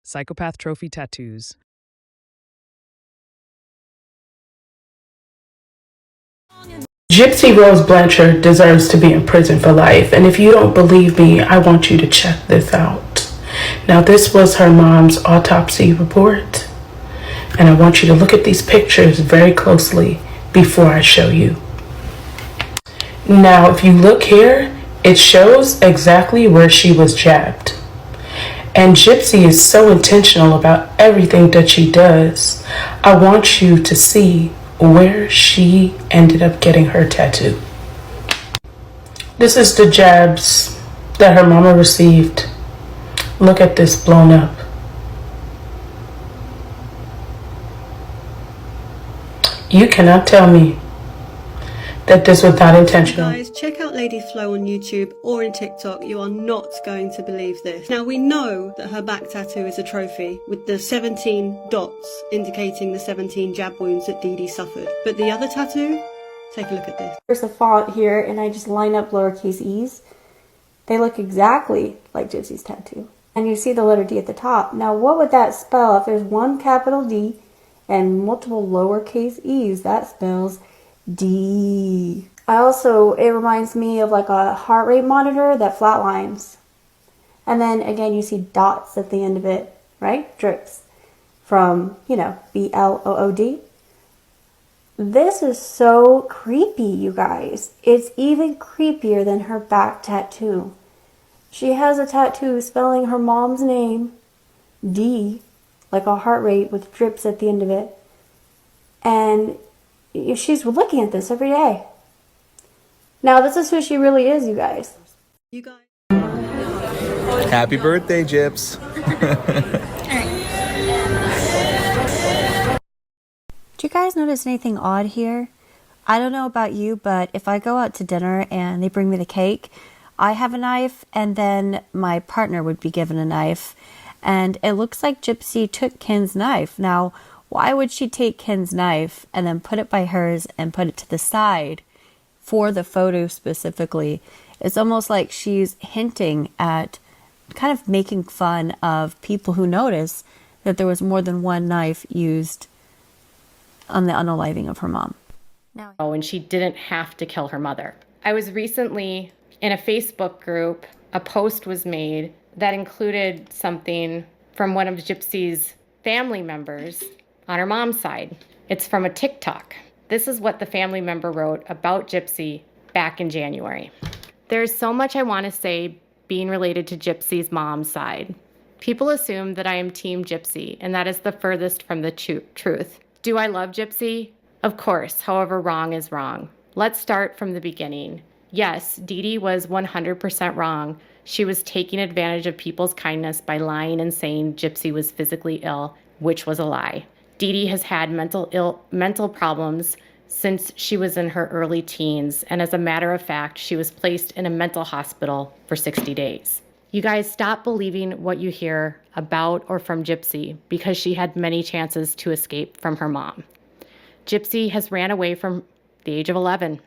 Psychopath trophy tattoos. Gypsy Rose Blanchard deserves to be in prison for life, and if you don't believe me, I want you to check this out. Now, this was her mom's autopsy report, and I want you to look at these pictures very closely before I show you. Now, if you look here, it shows exactly where she was jabbed. And Gypsy is so intentional about everything that she does. I want you to see where she ended up getting her tattoo. This is the jabs that her mama received. Look at this blown up. You cannot tell me that this was not intentional. Guys, check out Lady Flo on YouTube or in TikTok. You are not going to believe this. Now, we know that her back tattoo is a trophy with the 17 dots indicating the 17 jab wounds that Dee Dee suffered. But the other tattoo, take a look at this. There's a font here and I just line up lowercase e's. They look exactly like Gypsy's tattoo. And you see the letter D at the top. Now, what would that spell if there's one capital D and multiple lowercase e's? That spells D. It reminds me of like a heart rate monitor that flatlines. And then again, you see dots at the end of it, right? Drips from, BLOOD. This is so creepy, you guys. It's even creepier than her back tattoo. She has a tattoo spelling her mom's name, D, like a heart rate with drips at the end of it. And she's looking at this every day. Now, this is who she really is, you guys. Happy birthday, Gyps. Do you guys notice anything odd here? I don't know about you, but if I go out to dinner and they bring me the cake, I have a knife and then my partner would be given a knife. And it looks like Gypsy took Ken's knife. Now, why would she take Ken's knife and then put it by hers and put it to the side for the photo specifically? It's almost like she's hinting at kind of making fun of people who notice that there was more than one knife used on the unaliving of her mom. And she didn't have to kill her mother. I was recently in a Facebook group. A post was made that included something from one of Gypsy's family members on her mom's side. It's from a TikTok. This is what the family member wrote about Gypsy back in January. There's so much I want to say being related to Gypsy's mom's side. People assume that I am Team Gypsy, and that is the furthest from the truth. Do I love Gypsy? Of course, however, wrong is wrong. Let's start from the beginning. Yes, Dee Dee was 100% wrong. She was taking advantage of people's kindness by lying and saying Gypsy was physically ill, which was a lie. Dee Dee has had mental problems since she was in her early teens, and as a matter of fact, she was placed in a mental hospital for 60 days. You guys stop believing what you hear about or from Gypsy because she had many chances to escape from her mom. Gypsy has ran away from the age of 11.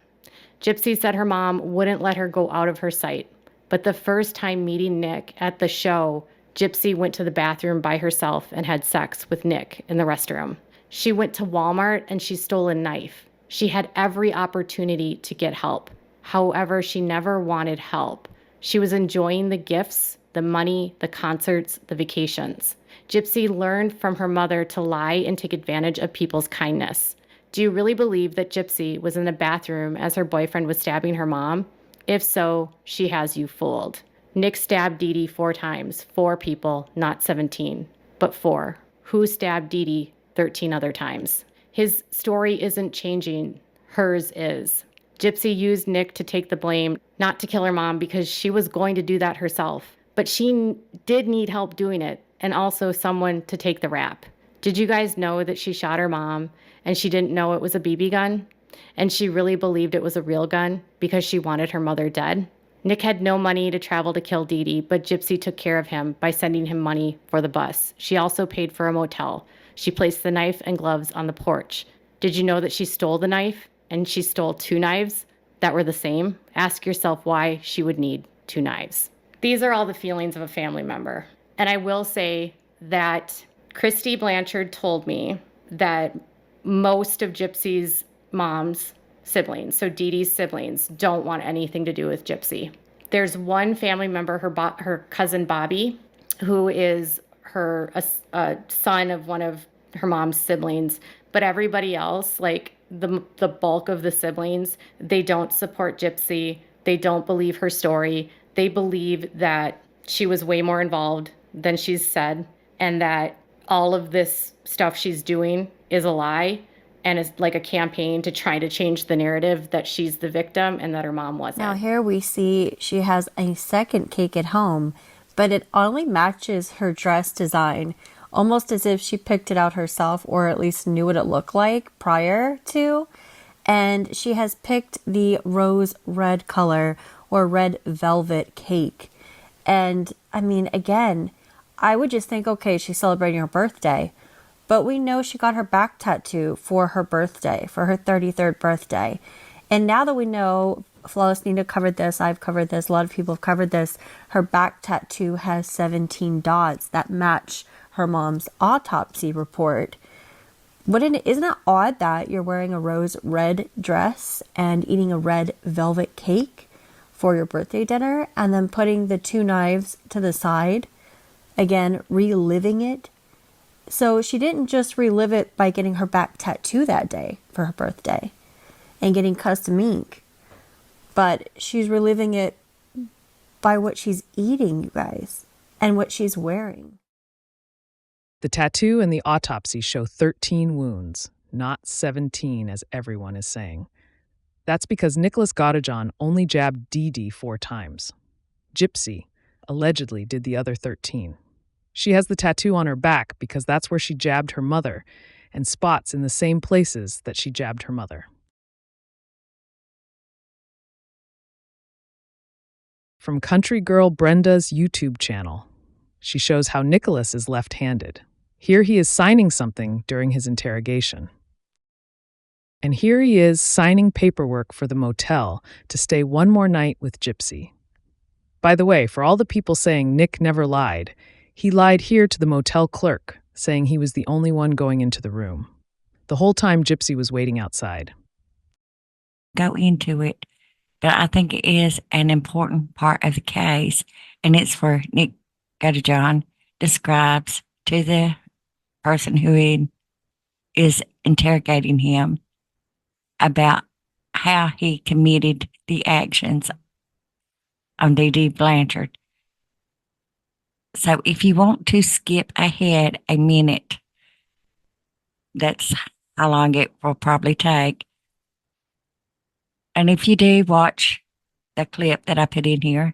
Gypsy said her mom wouldn't let her go out of her sight, but the first time meeting Nick at the show, Gypsy went to the bathroom by herself and had sex with Nick in the restroom. She went to Walmart and she stole a knife. She had every opportunity to get help. However, she never wanted help. She was enjoying the gifts, the money, the concerts, the vacations. Gypsy learned from her mother to lie and take advantage of people's kindness. Do you really believe that Gypsy was in the bathroom as her boyfriend was stabbing her mom? If so, she has you fooled. Nick stabbed Dee Dee 4 times. 4 people, not 17, but 4. Who stabbed Dee Dee 13 other times? His story isn't changing. Hers is. Gypsy used Nick to take the blame, not to kill her mom because she was going to do that herself. But she did need help doing it and also someone to take the rap. Did you guys know that she shot her mom and she didn't know it was a BB gun? And she really believed it was a real gun because she wanted her mother dead? Nick had no money to travel to kill Dee Dee, but Gypsy took care of him by sending him money for the bus. She also paid for a motel. She placed the knife and gloves on the porch. Did you know that she stole the knife and she stole 2 knives that were the same? Ask yourself why she would need 2 knives. These are all the feelings of a family member. And I will say that Christy Blanchard told me that most of Gypsy's mom's siblings, so Dee Dee's siblings, don't want anything to do with Gypsy. There's one family member, her cousin Bobby, who is a son of one of her mom's siblings, but everybody else, like the bulk of the siblings, they don't support Gypsy. They don't believe her story. They believe that she was way more involved than she's said, and that all of this stuff she's doing is a lie and is like a campaign to try to change the narrative that she's the victim and that her mom wasn't. Now here we see she has a second cake at home, but it only matches her dress design, almost as if she picked it out herself or at least knew what it looked like prior to. And she has picked the rose red color or red velvet cake. And I mean, again, I would just think, okay, she's celebrating her birthday. But we know she got her back tattoo for her birthday, for her 33rd birthday. And now that we know, Flawless Nina covered this, I've covered this, a lot of people have covered this, her back tattoo has 17 dots that match her mom's autopsy report. Isn't it odd that you're wearing a rose red dress and eating a red velvet cake for your birthday dinner and then putting the 2 knives to the side? Again, reliving it. So she didn't just relive it by getting her back tattoo that day for her birthday and getting custom ink, but she's reliving it by what she's eating, you guys, and what she's wearing. The tattoo and the autopsy show 13 wounds, not 17 as everyone is saying. That's because Nicholas Godejohn only jabbed Dee Dee 4 times. Gypsy allegedly did the other 13. She has the tattoo on her back because that's where she jabbed her mother, and spots in the same places that she jabbed her mother. From country girl Brenda's YouTube channel, she shows how Nicholas is left-handed. Here he is signing something during his interrogation. And here he is signing paperwork for the motel to stay one more night with Gypsy. By the way, for all the people saying Nick never lied, he lied here to the motel clerk, saying he was the only one going into the room. The whole time Gypsy was waiting outside. Go into it, but I think it is an important part of the case, and it's where Nick Godejohn describes to the person who is interrogating him about how he committed the actions on Dee Dee Blanchard. So if you want to skip ahead a minute, that's how long it will probably take. And if you do watch the clip that I put in here,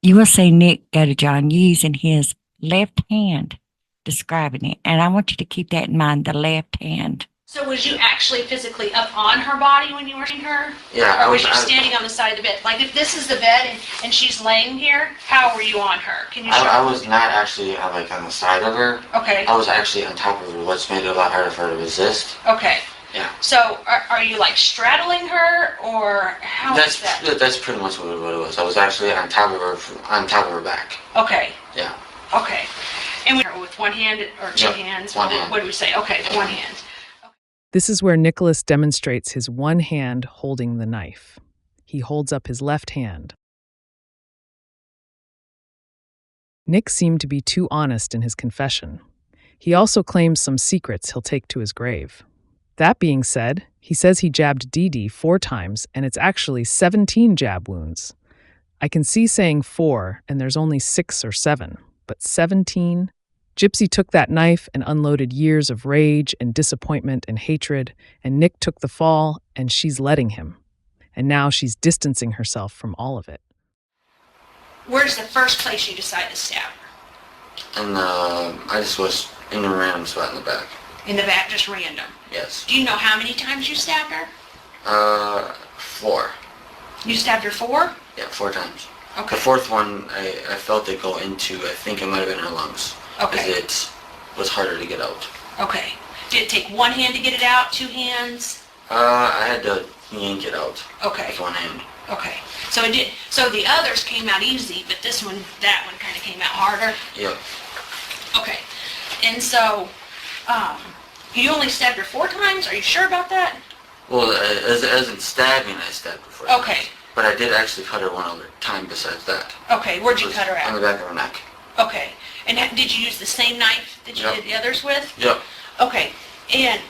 you will see Nick Godejohn using his left hand describing it. And I want you to keep that in mind, the left hand. So was you actually physically up on her body when you were seeing her? Yeah. Or was you standing on the side of the bed? Like if this is the bed and she's laying here, how were you on her? Can you show I was not actually like on the side of her. Okay. I was actually on top of her, which made it a lot harder for her to resist. Okay. Yeah. So are you like straddling her or how is that? That's pretty much what it was. I was actually on top of her back. Okay. Yeah. Okay. And with one hand or two hands? One hand. What do we say? Okay, one hand. This is where Nicholas demonstrates his one hand holding the knife. He holds up his left hand. Nick seemed to be too honest in his confession. He also claims some secrets he'll take to his grave. That being said, he says he jabbed Dee Dee 4 times, and it's actually 17 jab wounds. I can see saying 4, and there's only 6 or 7, but 17? Gypsy took that knife and unloaded years of rage and disappointment and hatred, and Nick took the fall, and she's letting him. And now she's distancing herself from all of it. Where's the first place you decided to stab her? And I just was in a random spot in the back. In the back, just random? Yes. Do you know how many times you stabbed her? 4. You stabbed her 4? Yeah, 4 times. Okay. The 4th one, I felt it go into, I think it might have been her lungs. Okay. Because it was harder to get out. Okay. Did it take one hand to get it out, 2 hands? I had to yank it out. Okay. With one hand. Okay. So it did. So the others came out easy, but that one kind of came out harder. Yep. Okay. And so, you only stabbed her 4 times? Are you sure about that? Well, as in stabbing, I stabbed her 4 Okay. times. But I did actually cut her one other time besides that. Okay. Where'd you cut her On the at? back of her neck. Okay. And did you use the same knife that you Yep. did the others with? Yep. Okay. And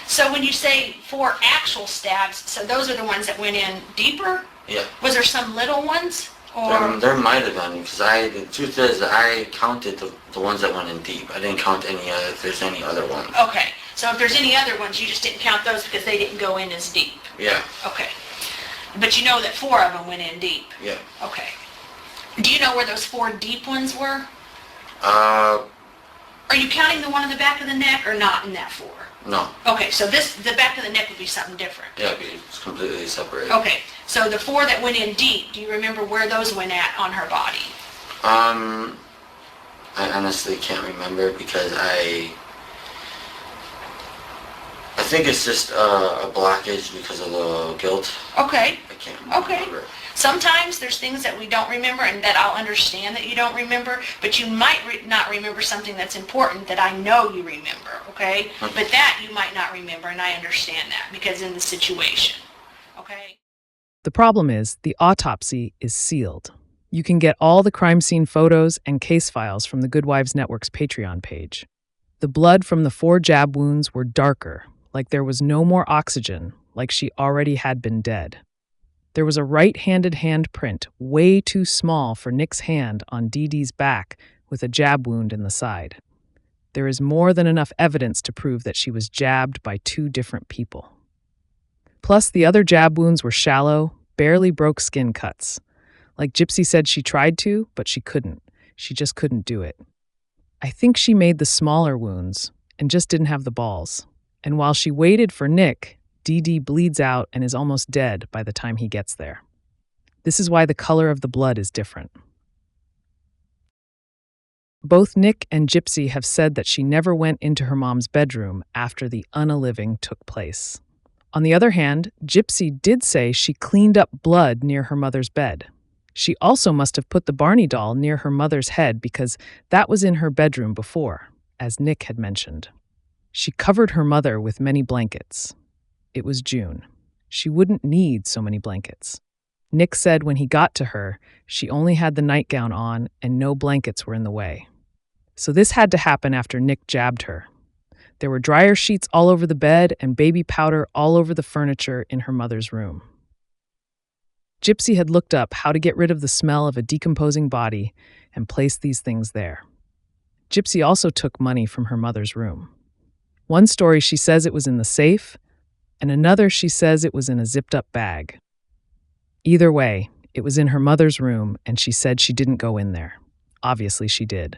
so when you say 4 actual stabs, so those are the ones that went in deeper? Yeah. Was there some little ones? Or There might have been, because the truth is that I counted the ones that went in deep. I didn't count if there's any other ones. okay. So if there's any other ones, you just didn't count those because they didn't go in as deep. Yeah. Okay. But you know that 4 of them went in deep. Yeah. Okay. Do you know where those 4 deep ones were? Uh, Are you counting the one in the back of the neck or not in that 4? no. Okay, so the back of the neck would be something different. Yeah, it's completely separated. Okay, so the 4 that went in deep, do you remember where those went at on her body? I honestly can't remember because I think it's just a blockage because of the guilt. Okay. I can't remember. Okay. Sometimes there's things that we don't remember and that I'll understand that you don't remember, but you might not remember something that's important that I know you remember, okay? But that you might not remember, and I understand that because in the situation, okay? The problem is the autopsy is sealed. You can get all the crime scene photos and case files from the Good Wives Network's Patreon page. The blood from the 4 jab wounds were darker, like there was no more oxygen, like she already had been dead. There was a right-handed handprint, way too small for Nick's hand, on Dee Dee's back with a jab wound in the side. There is more than enough evidence to prove that she was jabbed by 2 different people. Plus, the other jab wounds were shallow, barely broke skin cuts. Like Gypsy said she tried to, but she couldn't. She just couldn't do it. I think she made the smaller wounds and just didn't have the balls. And while she waited for Nick, Dee Dee bleeds out and is almost dead by the time he gets there. This is why the color of the blood is different. Both Nick and Gypsy have said that she never went into her mom's bedroom after the unaliving took place. On the other hand, Gypsy did say she cleaned up blood near her mother's bed. She also must have put the Barney doll near her mother's head because that was in her bedroom before, as Nick had mentioned. She covered her mother with many blankets. It was June. She wouldn't need so many blankets. Nick said when he got to her, she only had the nightgown on and no blankets were in the way. So this had to happen after Nick jabbed her. There were dryer sheets all over the bed and baby powder all over the furniture in her mother's room. Gypsy had looked up how to get rid of the smell of a decomposing body and placed these things there. Gypsy also took money from her mother's room. One story she says it was in the safe, and another she says it was in a zipped-up bag. Either way, it was in her mother's room, and she said she didn't go in there. Obviously, she did.